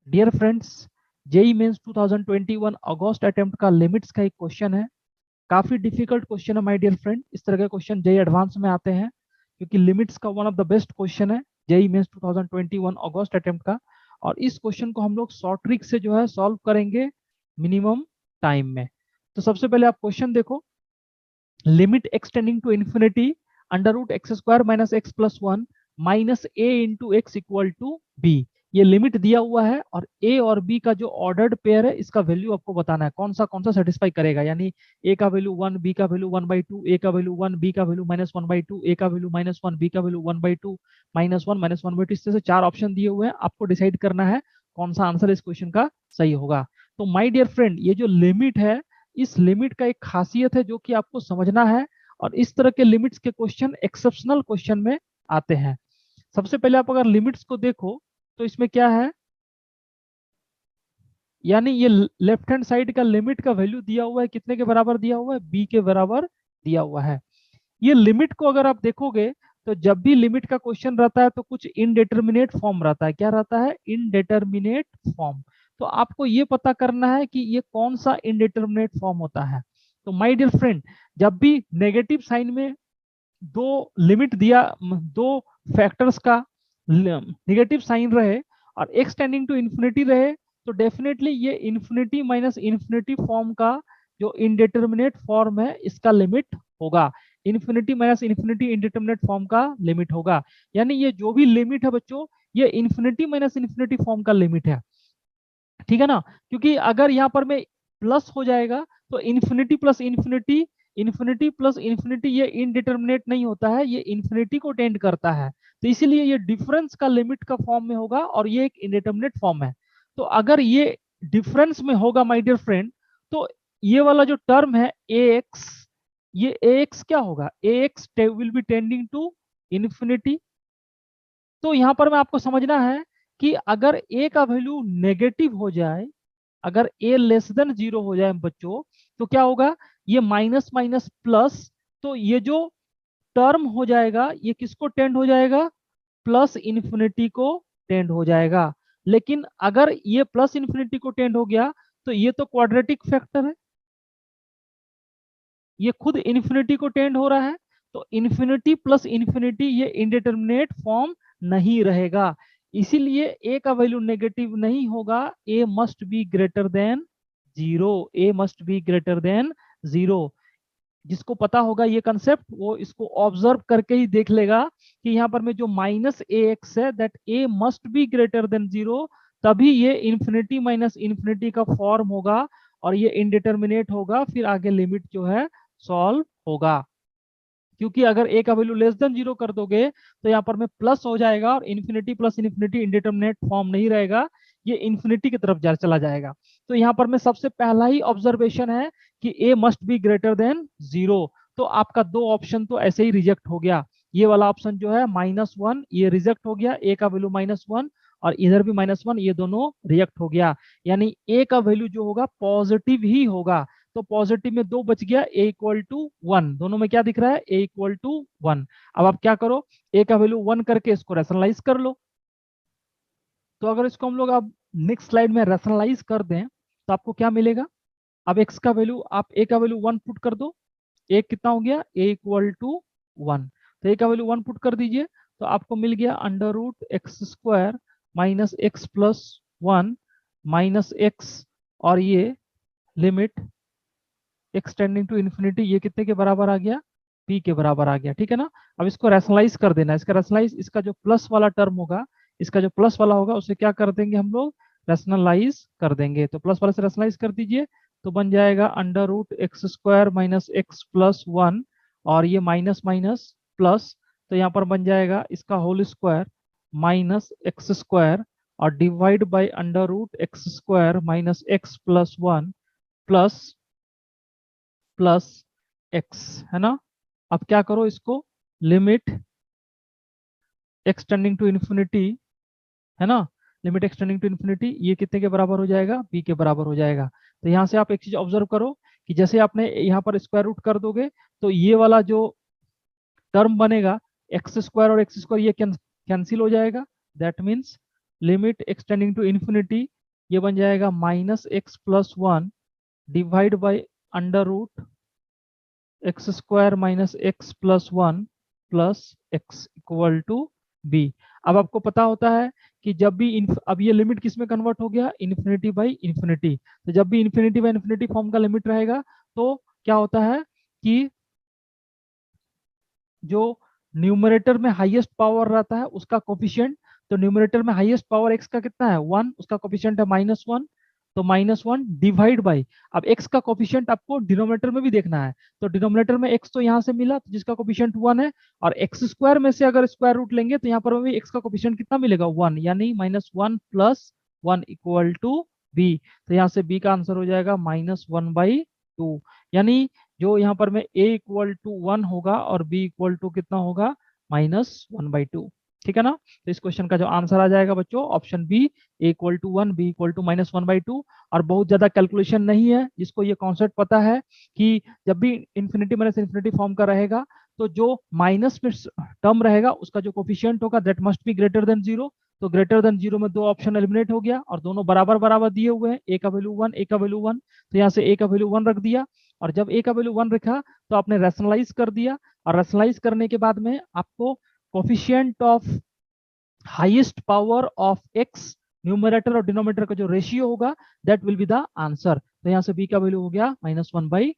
Dear friends, JEE mains 2021 अगस्त attempt का limits का एक क्वेश्चन है। काफी डिफिकल्ट क्वेश्चन है माय डियर फ्रेंड। इस तरह के क्वेश्चन जेई एडवांस में आते हैं क्योंकि लिमिट्स का one of the best question है जेई मेंस 2021 अगस्त अटेम्प्ट का। और इस क्वेश्चन को हम लोग शॉर्ट ट्रिक से जो है सॉल्व करेंगे मिनिमम टाइम में। तो सबसे पहले आप क्वेश्चन देखो। Limit extending to infinity under root X square minus X plus one minus A into X equal to B. ये लिमिट दिया हुआ है और ए और बी का जो ऑर्डर्ड पेयर है इसका वैल्यू आपको बताना है कौन सा सेटिस्फाई करेगा। यानी ए का वैल्यू वन, बी का value one by two, A का वैल्यू वन, बी का value minus one by two, A का वैल्यू माइनस वन, बी का value one by two, minus one by two. इस तरह से चार ऑप्शन दिए हुए हैं, आपको डिसाइड करना है कौन सा आंसर इस क्वेश्चन का सही होगा। तो माय डियर फ्रेंड, ये जो लिमिट है, इस लिमिट का एक खासियत है जो कि आपको समझना है। और इस तरह के लिमिट्स के क्वेश्चन एक्सेप्शनल क्वेश्चन में आते हैं। सबसे पहले आप अगर लिमिट्स को देखो तो इसमें क्या है, यानी ये लेफ्ट हैंड साइड का लिमिट का वैल्यू दिया हुआ है, कितने के बराबर दिया हुआ है, बी के बराबर दिया हुआ है। ये लिमिट को अगर आप देखोगे तो जब भी लिमिट का क्वेश्चन रहता है तो कुछ इनडिटर्मिनेट फॉर्म रहता है। क्या रहता है? Indeterminate form. तो आपको ये पता करना है कि ये कौन सा इनडिटर्मिनेट फॉर्म होता है। तो माय डियर फ्रेंड, जब भी नेगेटिव साइन में दो लिमिट दिया, दो फैक्टर्स का नेगेटिव साइन रहे और एक्स टेंडिंग टू इन्फिनिटी रहे, तो डेफिनेटली ये इन्फिनिटी माइनस इन्फिनिटी फॉर्म का जो इनडिटर्मिनेट फॉर्म है इसका लिमिट होगा। Infinity minus infinity indeterminate form का लिमिट होगा। यानी ये जो भी लिमिट है बच्चों, ये इन्फिनिटी माइनस इन्फिनिटी फॉर्म का लिमिट है। ठीक है ना? क्योंकि अगर यहाँ पर में प्लस हो जाएगा तो infinity plus infinity, infinity plus infinity ये इनडिटर्मिनेट नहीं होता है, ये इन्फिनिटी को टेंड करता है। तो इसीलिए ये डिफरेंस का लिमिट का फॉर्म में होगा और ये एक इनडिटर्मिनेट फॉर्म है। तो अगर ये डिफरेंस में होगा माय डियर फ्रेंड, तो ये वाला जो टर्म है ए एक्स, ये ए एक्स क्या होगा? A X will be tending to infinity. तो यहां पर में आपको समझना है कि अगर ए का वैल्यू नेगेटिव हो जाए, अगर ए लेस देन जीरो हो जाए बच्चों, तो क्या होगा? ये माइनस माइनस प्लस, तो ये जो टर्म हो जाएगा ये किसको टेंड हो जाएगा? प्लस इन्फिनिटी को टेंड हो जाएगा। लेकिन अगर ये प्लस इन्फिनिटी को टेंड हो गया तो ये तो क्वाड्रेटिक फैक्टर है, ये खुद इन्फिनिटी को टेंड हो रहा है। तो इन्फिनिटी प्लस इन्फिनिटी ये इंडिटरमिनेट फॉर्म नहीं रहेगा। इसीलिए ए का वैल्यू नेगेटिव नहीं होगा। A must be greater than zero, A must be greater than zero. जिसको पता होगा ये कंसेप्ट वो इसको ऑब्जर्व करके ही देख लेगा कि यहाँ पर में जो माइनस ए एक्स है that A must be greater than zero, तभी ये इंफिनिटी माइनस इंफिनिटी का फॉर्म होगा और ये इनडिटर्मिनेट होगा। फिर आगे लिमिट जो है सॉल्व होगा। क्योंकि अगर ए का वैल्यू लेस देन जीरो कर दोगे तो यहाँ पर में प्लस हो जाएगा और infinity plus infinity indeterminate form नहीं रहेगा, ये इन्फिनिटी की तरफ जा चला जाएगा। तो यहाँ पर में सबसे पहला ही ऑब्जर्वेशन है कि A must be greater than zero. तो आपका दो ऑप्शन तो ऐसे ही रिजेक्ट हो गया। ये वाला ऑप्शन जो है माइनस वन, ये रिजेक्ट हो गया, ए का वैल्यू माइनस वन, और इधर भी माइनस वन, ये दोनों रिजेक्ट हो गया। यानी ए का वैल्यू जो होगा पॉजिटिव ही होगा। तो पॉजिटिव में दो बच गया, ए इक्वल टू वन। दोनों में क्या दिख रहा है? ए इक्वल टू वन। अब आप क्या करो, ए का वैल्यू वन करके इसको रैशनलाइज कर लो। तो अगर इसको हम लोग अब नेक्स्ट स्लाइड में रैशनलाइज कर दें तो आपको क्या मिलेगा? अब एक्स का वैल्यू, आप ए का वैल्यू वन पुट कर दो। ए कितना हो गया? ए इक्वल टू वन। तो ए का वैल्यू वन पुट कर दीजिए तो आपको मिल गया under root X square minus X plus one minus X, और ये limit X tending to infinity ये कितने के बराबर आ गया? पी के बराबर आ गया। ठीक है ना? अब इसको रैशनलाइज कर देना। इसका रैशनलाइज, इसका जो प्लस वाला टर्म होगा, इसका जो प्लस वाला होगा उसे क्या कर देंगे हम लोग? रैशनलाइज कर देंगे। तो प्लस वाले से रैशनलाइज कर दीजिए तो बन जाएगा under root X square minus X plus one, और ये माइनस माइनस प्लस, तो यहाँ पर बन जाएगा इसका whole square minus X square, और divide by under root X square minus X plus one plus plus X, है ना? अब क्या करो, इसको limit X tending to infinity, है ना, limit X tending to infinity ये कितने के बराबर हो जाएगा? बी के बराबर हो जाएगा। तो यहाँ से आप एक चीज ऑब्जर्व करो कि जैसे आपने यहाँ पर स्क्वायर रूट कर दोगे तो ये वाला जो टर्म बनेगा एक्स स्क्वायर और एक्स स्क्वायर ये कैंसिल हो जाएगा। That means limit X tending to infinity ये बन जाएगा -x+1 divide by √x² -x+1 plus x equal to b। अब आपको पता होता है कि जब भी अब ये लिमिट किस में कन्वर्ट हो गया, इन्फिनिटी बाई इन्फिनिटी। तो जब भी इन्फिनिटी बाई इन्फिनिटी फॉर्म का लिमिट रहेगा तो क्या होता है कि जो न्यूमरेटर में हाईएस्ट पावर रहता है उसका कोफिशिएंट, तो न्यूमरेटर में हाईएस्ट पावर x का कितना है 1, उसका कोफिशिएंट है -1, तो -1 डिवाइड बाई, अब x का कोफिशिएंट आपको डिनोमिनेटर में भी देखना है, तो डिनोमिनेटर में x तो यहाँ से मिला तो जिसका कोफिशिएंट 1 है, और x² में से अगर स्क्वायर रूट लेंगे तो यहाँ पर भी x का कोफिशिएंट कितना मिलेगा 1, यानी -1 + 1 इक्वल टू b। तो यहाँ से b का आंसर हो जाएगा -1/2, यानी जो यहाँ पर में a इक्वल टू 1 होगा और b इक्वल टू कितना होगा -1/2। ठीक है ना। तो इस क्वेश्चन का जो आंसर आ जाएगा बच्चों option B, a equal to 1 b equal to -1/2। और बहुत ज्यादा कैलकुलेशन नहीं है, जिसको ये कॉन्सेप्ट पता है कि जब भी इन्फिनिटी माइनस इन्फिनिटी फॉर्म का रहेगा तो जो माइनस में टर्म रहेगा उसका जो कोफिशिएंट होगा that must be greater then 0। तो ग्रेटर देन 0 में दो ऑप्शन एलिमिनेट हो गया और दोनों बराबर बराबर दिए हुए हैं, a का वैल्यू 1 a का वैल्यू 1, तो यहाँ से a का वैल्यू 1 रख दिया, और जब a का वैल्यू 1 रखा तो आपने रैशनलाइज कर दिया, और रैशनलाइज करने के बाद में आपको coefficient of highest power of x numerator और डिनोमिनेटर का जो रेशियो होगा that will be the answer. तो यहाँ से b का वैल्यू हो गया -1/2।